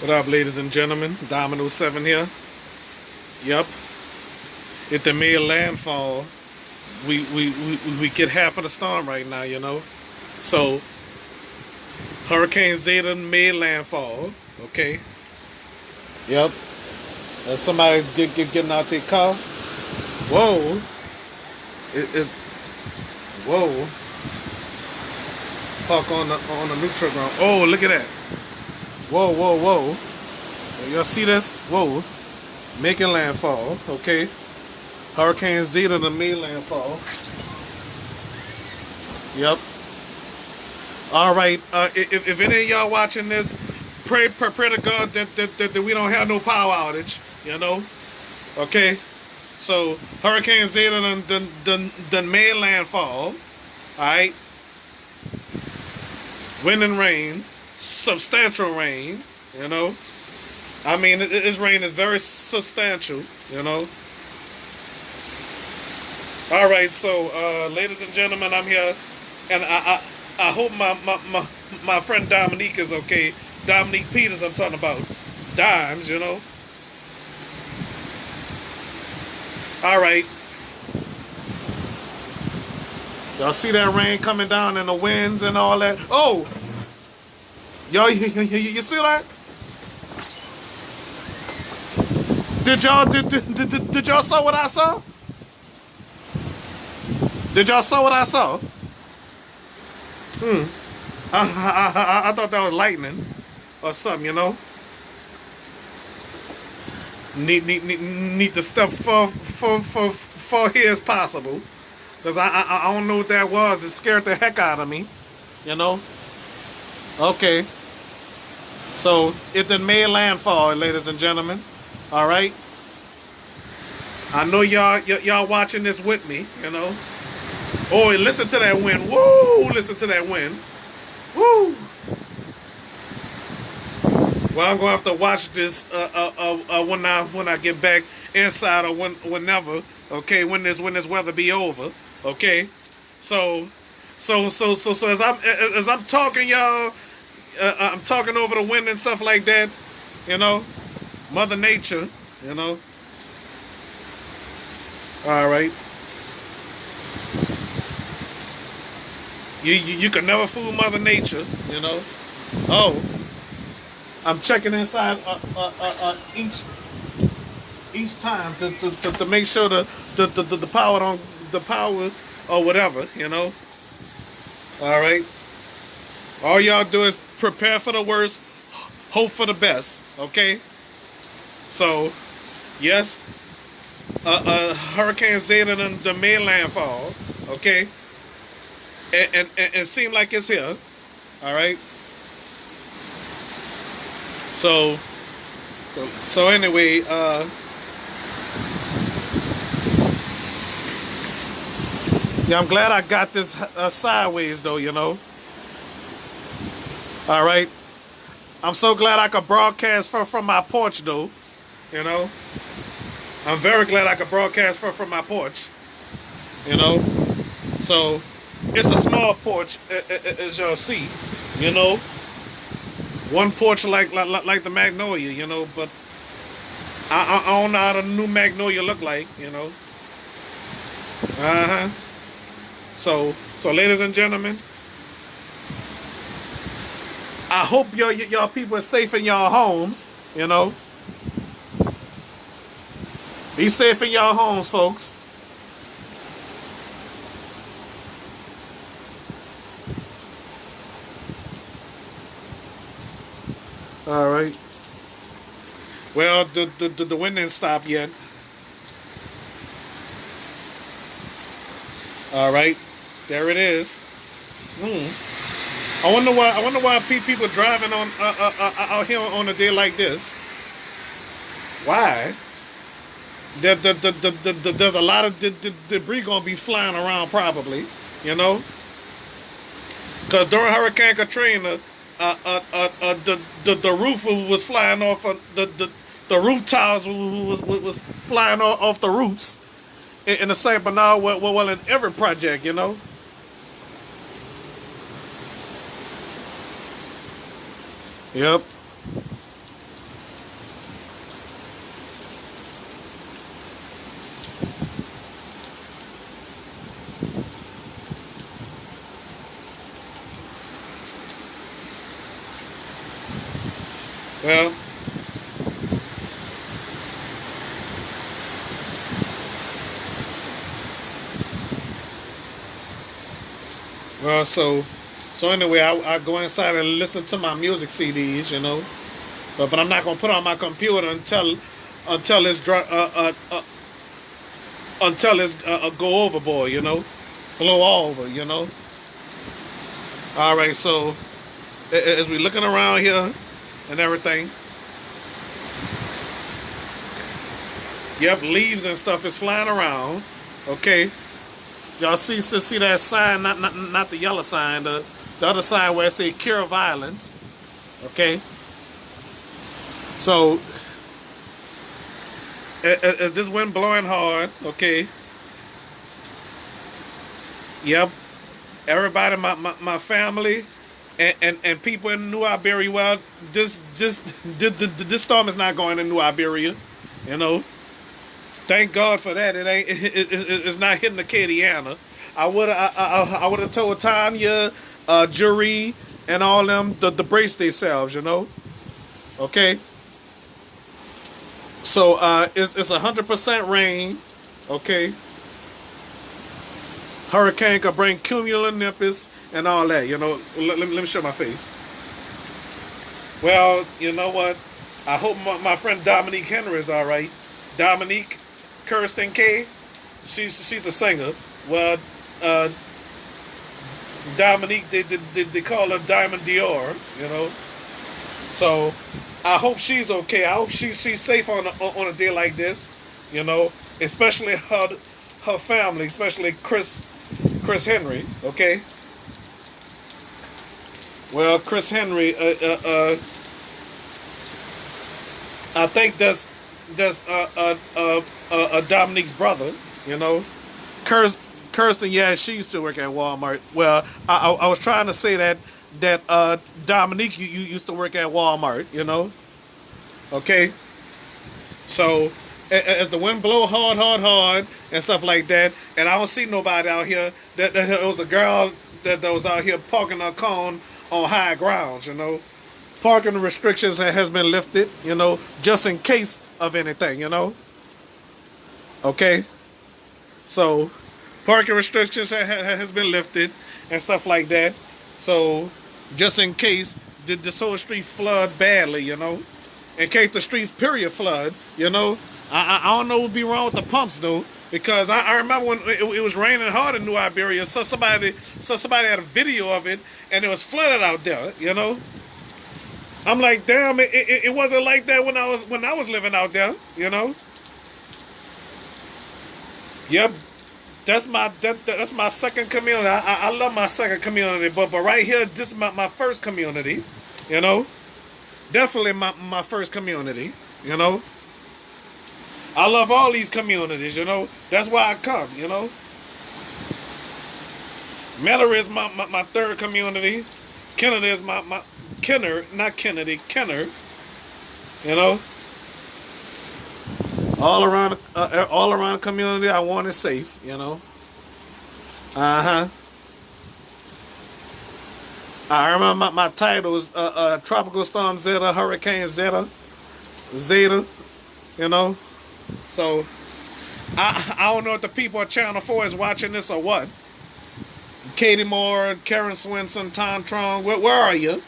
What up, ladies and gentlemen? Dominoes 7 here. Yep. If they made landfall, we get half of the storm right now, you know? So, Hurricane Zeta made landfall, okay? Yep. Somebody getting out their car. Whoa. It's, whoa. Park on the neutral ground. Oh, look at that. Whoa, whoa, whoa. Y'all see this? Whoa. Making landfall, okay? Hurricane Zeta to made landfall. Yep. All right. If any of y'all watching this, pray to God that we don't have no power outage. You know. Okay. So Hurricane Zeta done made landfall. All right. Wind and rain, substantial rain. You know. I mean, this rain is very substantial. You know. All right, so ladies and gentlemen, I'm here, and I hope my friend Dominique is okay. Dominique Peters, I'm talking about Dimes, you know. All right, y'all see that rain coming down and the winds and all that? Oh, y'all, you see that? Did y'all saw what I saw? Did y'all saw what I saw? I thought that was lightning or something, you know. Need to step for here as possible, cause I don't know what that was. It scared the heck out of me, you know. Okay, so it done made landfall, ladies and gentlemen. All right. I know y'all watching this with me, you know. Oh, and listen to that wind. Woo! Listen to that wind. Woo! Well, I'm gonna have to watch this when I get back inside or whenever. Okay, when this weather be over. Okay, so as I'm talking, y'all, I'm talking over the wind and stuff like that. You know, Mother Nature. You know. All right. You can never fool Mother Nature, you know. Oh, I'm checking inside each time to make sure the power don't the power or whatever, you know. All right. All y'all do is prepare for the worst, hope for the best. Okay. So, yes, Hurricane Zeta the made landfall. Okay. And it seemed like it's here. All right. So anyway, yeah, I'm glad I got this sideways though, you know. All right. I'm so glad I could broadcast from my porch though, you know. I'm very glad I could broadcast from my porch, you know. So it's a small porch, as y'all see, you know. One porch like the Magnolia, you know, but I don't know how the new Magnolia look like, you know. Uh huh. So ladies and gentlemen, I hope y'all people are safe in y'all homes, you know. Be safe in y'all homes, folks. All right. Well, the wind didn't stop yet. All right. There it is. I wonder why. I wonder why people driving on out here on a day like this. Why? There's a lot of debris gonna be flying around probably. You know. Because during Hurricane Katrina, the roof was flying off. The roof tiles was flying off the roofs in the Saint Bernard. Well, in every project, you know. Yep. Well, so anyway, I go inside and listen to my music CDs, you know. But I'm not gonna put on my computer until it's go overboard, you know, blow over, you know. All right, so as we looking around here and everything, yep, leaves and stuff is flying around. Okay, y'all see that sign? Not the yellow sign, the other sign where it say cure violence. Okay, so as this wind blowing hard, okay. Yep, everybody, my family, and people in New Iberia. Well, this storm is not going to New Iberia, you know. Thank God for that. It's not hitting Acadiana. I would have told Tanya, Jury, and all them to brace themselves, you know. Okay. So it's 100% rain. Okay. Hurricane could bring cumulonimbus and all that, you know. Let me show my face. Well, you know what? I hope my friend Dominique Henry is all right. Dominique Kirsten K. She's a singer. Well, Dominique, they call her Diamond Dior, you know. So I hope she's okay. I hope she's safe on a day like this, you know. Especially her family, especially Chris Henry. Okay. Well, Chris Henry, I think that's Dominique's brother, you know. Kirsten, yeah, she used to work at Walmart. Well, I was trying to say that Dominique, you used to work at Walmart, you know. Okay. So as the wind blow hard and stuff like that, and I don't see nobody out here. That it was a girl that was out here parking her car on high grounds, you know. Parking restrictions has been lifted, you know, just in case of anything, you know. Okay. So parking restrictions has been lifted and stuff like that. So just in case the whole street flood badly, you know. In case the streets period flood, you know. I don't know what would be wrong with the pumps though, because I remember when it was raining hard in New Iberia. So somebody had a video of it, and it was flooded out there, you know. I'm like, damn, it wasn't like that when I was living out there, you know. Yep, that's my second community. I love my second community, but right here, this is my first community, you know. Definitely my first community, you know. I love all these communities, you know. That's why I come, you know. Miller is my third community. Kennedy is my Kenner, not Kennedy, Kenner. You know. All around the community, I want it safe, you know. I remember my titles: Tropical Storm Zeta, Hurricane Zeta, you know. So I don't know if the people at Channel 4 is watching this or what. Katie Moore, Karen Swinson, Tom Trong, where are you?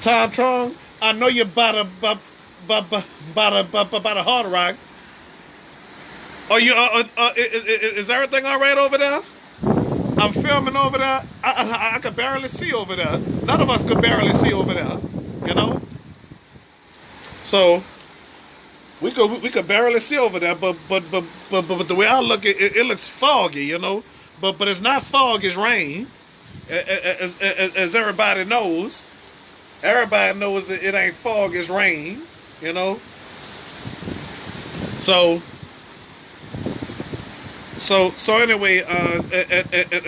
Tom Trong, I know you're by the Hard Rock. Are you? Is everything all right over there? I'm filming over there. I could barely see over there. None of us could barely see over there. You know. So we could barely see over there. But the way I look, it looks foggy. You know. But it's not fog. It's rain. As everybody knows. Everybody knows that it ain't fog. It's rain. You know. So anyway,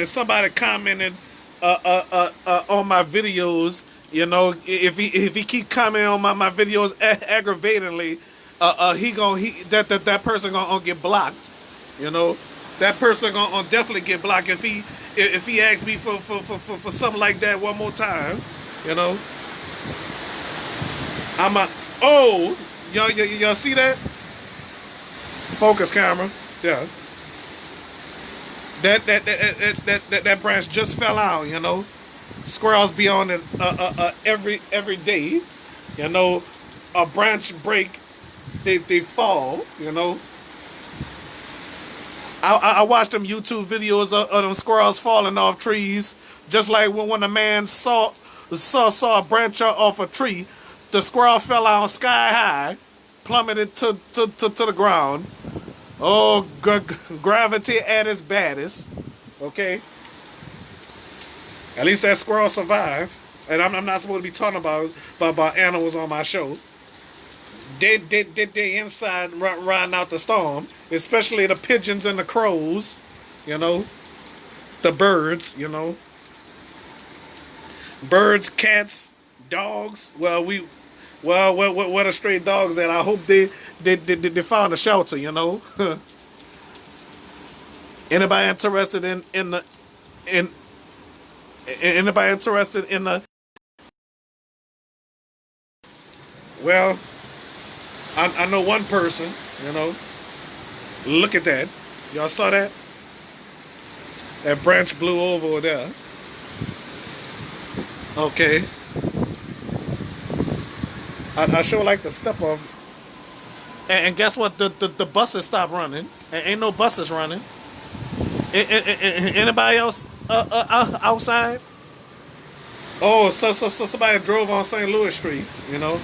somebody commented on my videos. You know, if he keep commenting on my videos aggravatingly, that person gonna get blocked. You know, that person gonna definitely get blocked if he asks me for something like that one more time. You know. I'm a oh y'all see that? Focus camera. Yeah. That branch just fell out, you know. Squirrels be on it every day, you know. A branch break, they fall, you know. I watched them YouTube videos of them squirrels falling off trees, just like when a man saw a branch off a tree, the squirrel fell out sky high, plummeted to the ground. Oh, gravity at its baddest. Okay. At least that squirrel survived. And I'm not supposed to be talking about animals on my show. They inside riding out the storm, especially the pigeons and the crows, you know, the birds, you know, birds, cats, dogs. Well, where the stray dogs at? I hope they found a shelter, you know. Anybody interested in anybody interested in the? Well, I know one person, you know. Look at that. Y'all saw that? That branch blew over there. Okay. I sure like to step off. And guess what? The buses stopped running. And ain't no buses running. Anybody else outside? Oh, so somebody drove on St. Louis Street, you know.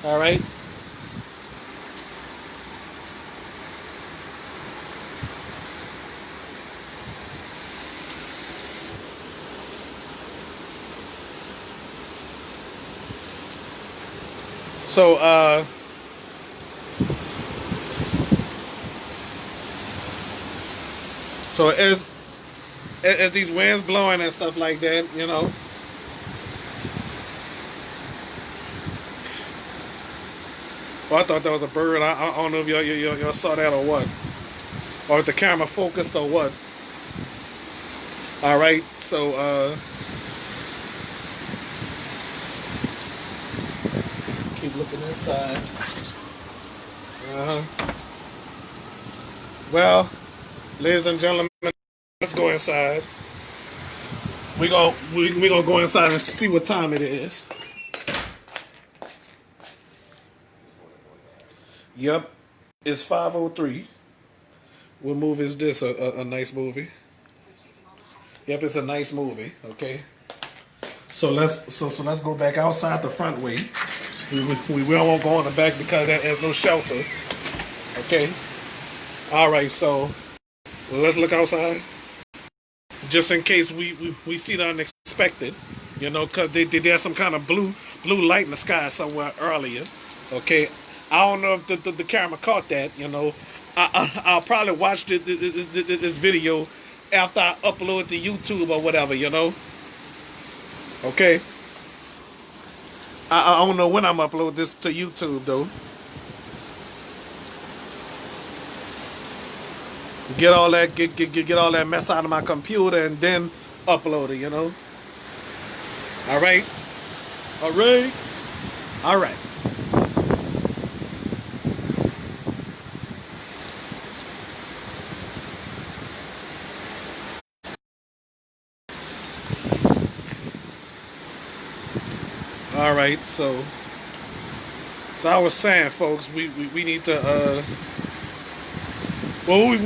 All right. So so as these winds blowing and stuff like that, you know. Well, I thought that was a bird. I don't know if y'all saw that or what. Or if the camera focused or what. Alright, so keep looking inside. Well, ladies and gentlemen, let's go inside. We gonna go inside and see what time it is. Yep, it's 5:03. What movie is this? A nice movie. Yep, it's a nice movie. Okay. So let's go back outside the front way. We won't go in the back because there's no shelter. Okay. All right. So let's look outside, just in case we see the unexpected. You know, because there's some kind of blue light in the sky somewhere earlier. Okay. I don't know if the camera caught that, you know. I'll probably watch this video after I upload it to YouTube or whatever, you know. Okay. I don't know when I'm upload this to YouTube though. Get all that mess out of my computer and then upload it, you know. All right. All right. All right. All right, so I was saying, folks, we need to well, we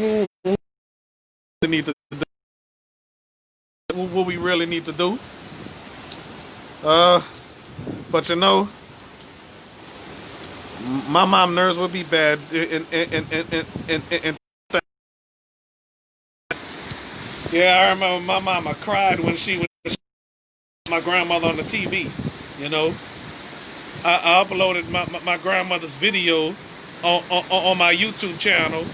need to what we really need to do. But you know, my mom nerves would be bad in yeah, I remember my mama cried when she was my grandmother on the TV. You know, I uploaded my grandmother's video on my YouTube channel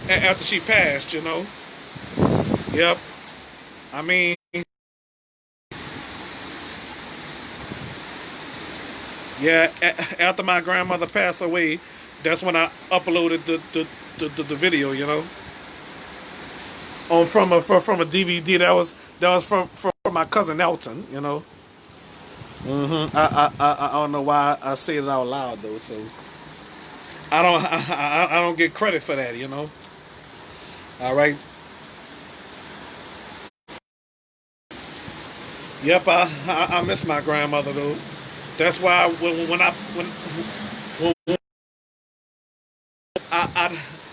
after she passed, you know. Yep. I mean, yeah, after my grandmother passed away, that's when I uploaded the video, you know. on from a DVD that was from my cousin Elton. You know. I don't know why I say it out loud though. So I don't get credit for that. You know. All right. Yep. I miss my grandmother though. That's why when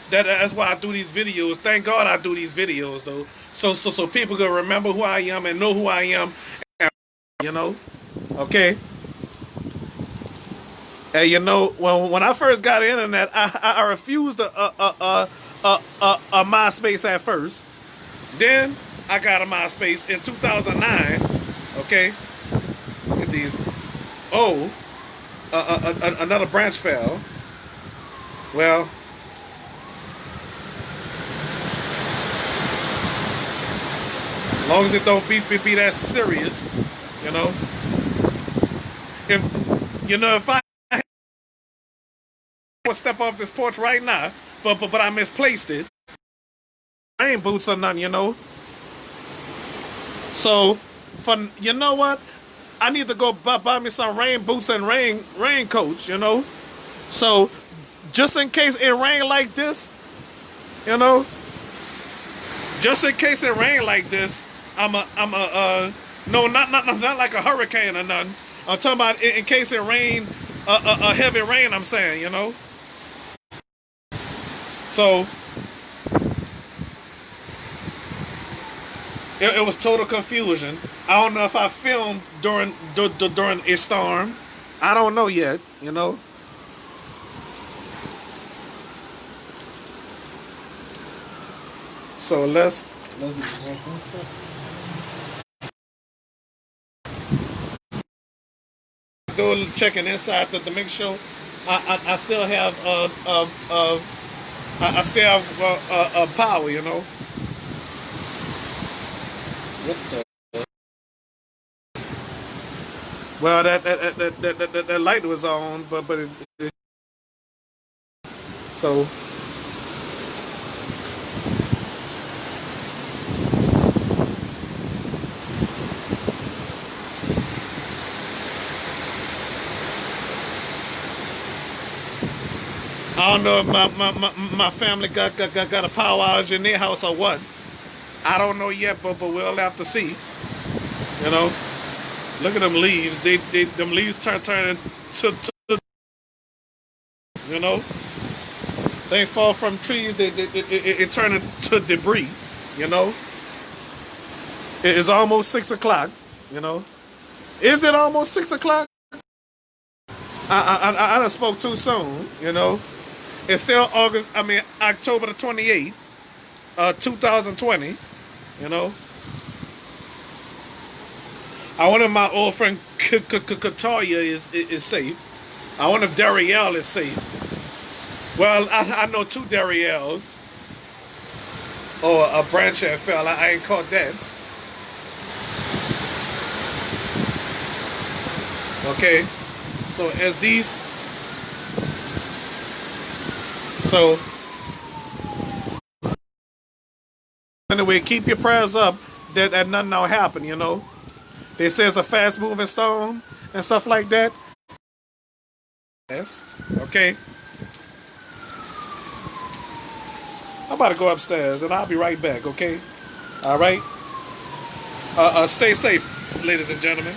that's why I do these videos. Thank God I do these videos though, so people can remember who I am and know who I am. You know, okay. And you know, when I first got the internet, I refused a MySpace at first. Then I got a MySpace in 2009. Okay, look at these. Oh, another branch fell. Well. As long as it don't be that serious, you know. If I would step off this porch right now, but I misplaced it. Rain boots or nothing, you know. So, you know what? I need to go buy me some rain boots and raincoats, you know. So, just in case it rain like this, you know. Just in case it rain like this. No, not like a hurricane or nothing. I'm talking about in case it rain, a heavy rain. I'm saying, you know. So it was total confusion. I don't know if I filmed during a storm. I don't know yet, you know. So let's go checking inside to make sure I still have I still have power, you know. What the? Well, that light was on, but so. I don't know if my family got a power outage in their house or what. I don't know yet, but we'll have to see. You know, look at them leaves. Them leaves turn into you know. They fall from trees. It turn into debris. You know. It is almost 6 o'clock. You know. Is it almost 6 o'clock? I done spoke too soon. You know. It's still October the 28th, 2020, you know. I wonder if my old friend Kataria is safe. I wonder if Darielle is safe. Well, I know 2 Darielles. Or a branch that fell. I ain't caught that. Okay. So as these... So, anyway, keep your prayers up that nothing will happen, you know. They say it's a fast-moving storm and stuff like that. Yes, okay. I'm about to go upstairs, and I'll be right back, okay? All right? Stay safe, ladies and gentlemen.